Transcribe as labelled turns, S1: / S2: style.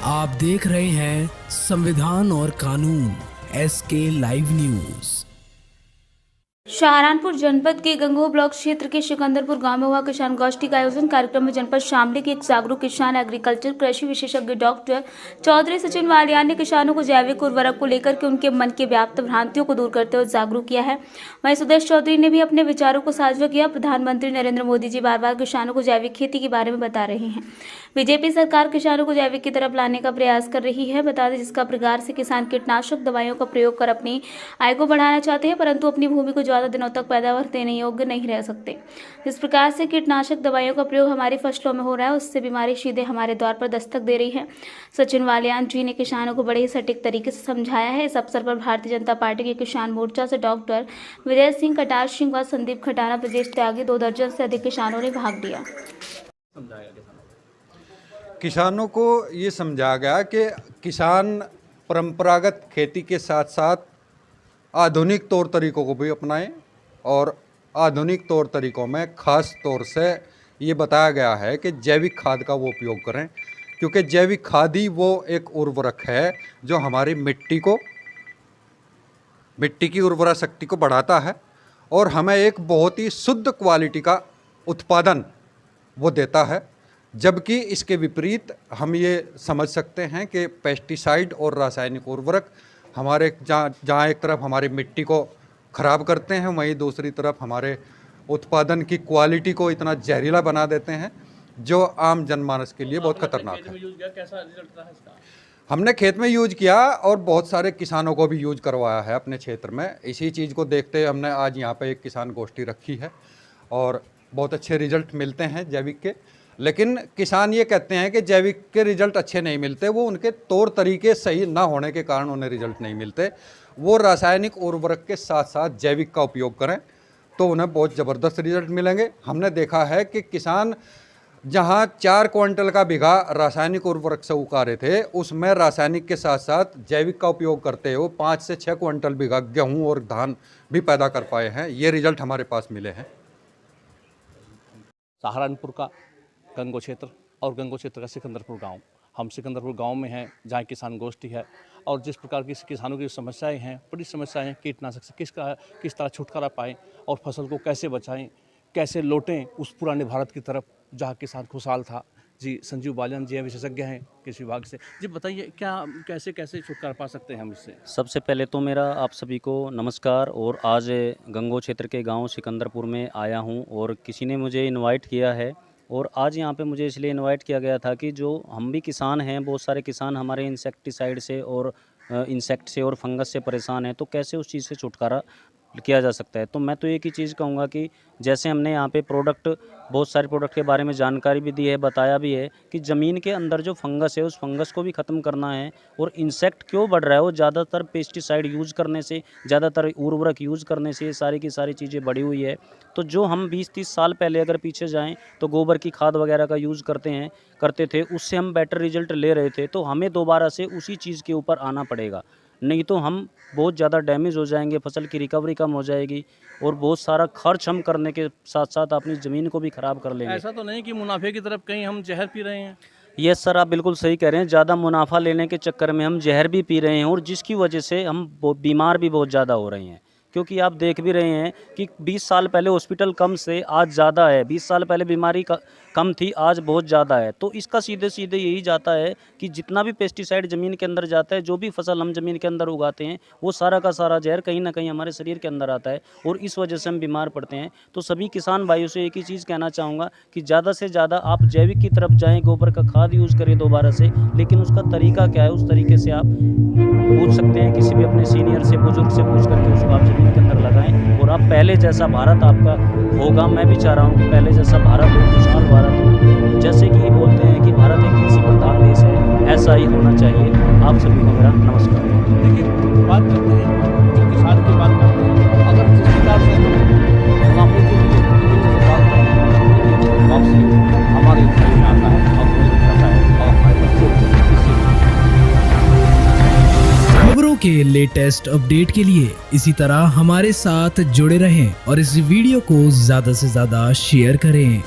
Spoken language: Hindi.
S1: आप देख रहे हैं संविधान और कानून SK लाइव न्यूज।
S2: सहारनपुर जनपद के गंगोह ब्लॉक क्षेत्र के सिकंदरपुर गांव में हुआ किसान गोष्ठी का आयोजन। कार्यक्रम में जनपद शामली के एक जागरूक किसान, एग्रीकल्चर कृषि विशेषज्ञ डॉक्टर चौधरी सचिन वालियान ने किसानों को जैविक उर्वरक को लेकर के उनके मन के व्याप्त भ्रांतियों को दूर करते हुए जागरूक किया है। वहीं सुदेश चौधरी ने भी अपने विचारों को साझा किया। प्रधानमंत्री नरेंद्र मोदी जी बार बार किसानों को जैविक खेती के बारे में बता रहे हैं। बीजेपी सरकार किसानों को जैविक की तरफ लाने का प्रयास कर रही है। बता दें जिसका प्रकार से किसान कीटनाशक दवाइयों का प्रयोग कर अपनी आय को बढ़ाना चाहते हैं, परंतु अपनी भूमि को ज्यादा दिनों तक पैदावार देने योग्य नहीं रह सकते। जिस प्रकार से कीटनाशक दवाइयों का प्रयोग हमारी फसलों में हो रहा है, उससे बीमारी सीधे हमारे द्वार पर दस्तक दे रही है। सचिन वालियान जी ने किसानों को बड़े ही सटीक तरीके से समझाया है। इस अवसर पर भारतीय जनता पार्टी के किसान मोर्चा से डॉक्टर विजय सिंह, कटार सिंह व संदीप खटाना, ब्रजेश त्यागी, 2 दर्जन से अधिक किसानों ने भाग लिया।
S3: किसानों को ये समझाया गया कि किसान परंपरागत खेती के साथ साथ आधुनिक तौर तरीकों को भी अपनाएं, और आधुनिक तौर तरीकों में ख़ास तौर से ये बताया गया है कि जैविक खाद का वो उपयोग करें, क्योंकि जैविक खाद ही वो एक उर्वरक है जो हमारी मिट्टी की उर्वरा शक्ति को बढ़ाता है और हमें एक बहुत ही शुद्ध क्वालिटी का उत्पादन वो देता है। जबकि इसके विपरीत हम ये समझ सकते हैं कि पेस्टिसाइड और रासायनिक उर्वरक हमारे जहाँ एक तरफ हमारी मिट्टी को ख़राब करते हैं, वहीं दूसरी तरफ हमारे उत्पादन की क्वालिटी को इतना जहरीला बना देते हैं जो आम जनमानस के लिए बहुत खतरनाक है।
S4: कैसा रिजल्ट रहा इसका?
S3: हमने खेत में यूज किया और बहुत सारे किसानों को भी यूज करवाया है अपने क्षेत्र में। इसी चीज़ को देखते हमने आज यहाँ पे एक किसान गोष्ठी रखी है और बहुत अच्छे रिजल्ट मिलते हैं जैविक के। लेकिन किसान ये कहते हैं कि जैविक के रिजल्ट अच्छे नहीं मिलते, वो उनके तौर तरीके सही ना होने के कारण उन्हें रिजल्ट नहीं मिलते। वो रासायनिक उर्वरक के साथ साथ जैविक का उपयोग करें तो उन्हें बहुत ज़बरदस्त रिजल्ट मिलेंगे। हमने देखा है कि किसान जहां 4 क्विंटल का बीघा रासायनिक उर्वरक से उगा रहे थे, उसमें रासायनिक के साथ साथ जैविक का उपयोग करते हुए 5 से 6 क्विंटल बीघा गेहूँ और धान भी पैदा कर पाए हैं। ये रिजल्ट हमारे पास मिले हैं।
S4: सहारनपुर का गंगोह क्षेत्र और गंगोह क्षेत्र का सिकंदरपुर गांव, हम सिकंदरपुर गांव में हैं जहां किसान गोष्ठी है। और जिस प्रकार की किसानों की समस्याएं हैं, बड़ी समस्याएं हैं, कीटनाशक से किस तरह छुटकारा पाएं और फसल को कैसे बचाएं, कैसे लौटें उस पुराने भारत की तरफ जहां किसान खुशहाल था। जी संजीव वालियान जी हैं, विशेषज्ञ हैं कृषि विभाग से। जी बताइए क्या कैसे छुटकारा पा सकते हैं हम इससे?
S5: सबसे पहले तो मेरा आप सभी को नमस्कार। और आज गंगोह क्षेत्र के गांव सिकंदरपुर में आया हूं और किसी ने मुझे इनवाइट किया है। और आज यहाँ पे मुझे इसलिए इनवाइट किया गया था कि जो हम भी किसान हैं, बहुत सारे किसान हमारे इंसेक्टिसाइड से और इंसेक्ट से और फंगस से परेशान हैं, तो कैसे उस चीज़ से छुटकारा किया जा सकता है। तो मैं तो एक ही चीज़ कहूँगा कि जैसे हमने यहाँ पे बहुत सारे प्रोडक्ट के बारे में जानकारी भी दी है, बताया भी है कि ज़मीन के अंदर जो फंगस है उस फंगस को भी ख़त्म करना है। और इंसेक्ट क्यों बढ़ रहा है, वो ज़्यादातर पेस्टिसाइड यूज़ करने से, ज़्यादातर उर्वरक यूज़ करने से ये सारी की सारी चीज़ें बढ़ी हुई है। तो जो हम 20-30 साल पहले अगर पीछे जाएँ तो गोबर की खाद वगैरह का यूज़ करते थे, उससे हम बेटर रिजल्ट ले रहे थे। तो हमें दोबारा से उसी चीज़ के ऊपर आना पड़ेगा, नहीं तो हम बहुत ज़्यादा डैमेज हो जाएंगे, फसल की रिकवरी कम हो जाएगी और बहुत सारा खर्च हम करने के साथ साथ अपनी ज़मीन को भी ख़राब कर लेंगे।
S4: ऐसा तो नहीं कि मुनाफे की तरफ कहीं हम जहर पी रहे हैं?
S5: यस सर, आप बिल्कुल सही कह रहे हैं। ज़्यादा मुनाफा लेने के चक्कर में हम जहर भी पी रहे हैं और जिसकी वजह से हम बीमार भी बहुत ज़्यादा हो रहे हैं। क्योंकि आप देख भी रहे हैं कि 20 साल पहले हॉस्पिटल कम से आज ज़्यादा है, 20 साल पहले बीमारी कम थी, आज बहुत ज़्यादा है। तो इसका सीधे सीधे यही जाता है कि जितना भी पेस्टिसाइड ज़मीन के अंदर जाता है, जो भी फसल हम ज़मीन के अंदर उगाते हैं, वो सारा का सारा जहर कहीं ना कहीं हमारे शरीर के अंदर आता है और इस वजह से हम बीमार पड़ते हैं। तो सभी किसान भाइयों से एक ही चीज़ कहना चाहूँगा कि ज़्यादा से ज़्यादा आप जैविक की तरफ जाएँ, गोबर का खाद यूज़ करें दोबारा से। लेकिन उसका तरीका क्या है, उस तरीके से आप पूछ सकते हैं किसी भी अपने सीनियर से, बुजुर्ग से पूछ करके उसको आप ज़मीन के अंदर लगाएं और आप पहले जैसा भारत आपका होगा। मैं भी चाह रहा हूँ कि पहले जैसा भारत हो, खुशहाल भारत हो। जैसे कि बोलते हैं कि भारत एक कृषि प्रधान देश है, ऐसा ही होना चाहिए। आप सभी को मेरा नमस्कार।
S4: देखिए बात करते हैं, किसान की बात करते हैं, अगर जिस प्रकार से मुनाफे के लिए वापसी हमारे घर में आता है और करता है और हमारे
S1: खबरों के लेटेस्ट अपडेट के लिए इसी तरह हमारे साथ जुड़े रहें और इस वीडियो को ज़्यादा से ज़्यादा शेयर करें।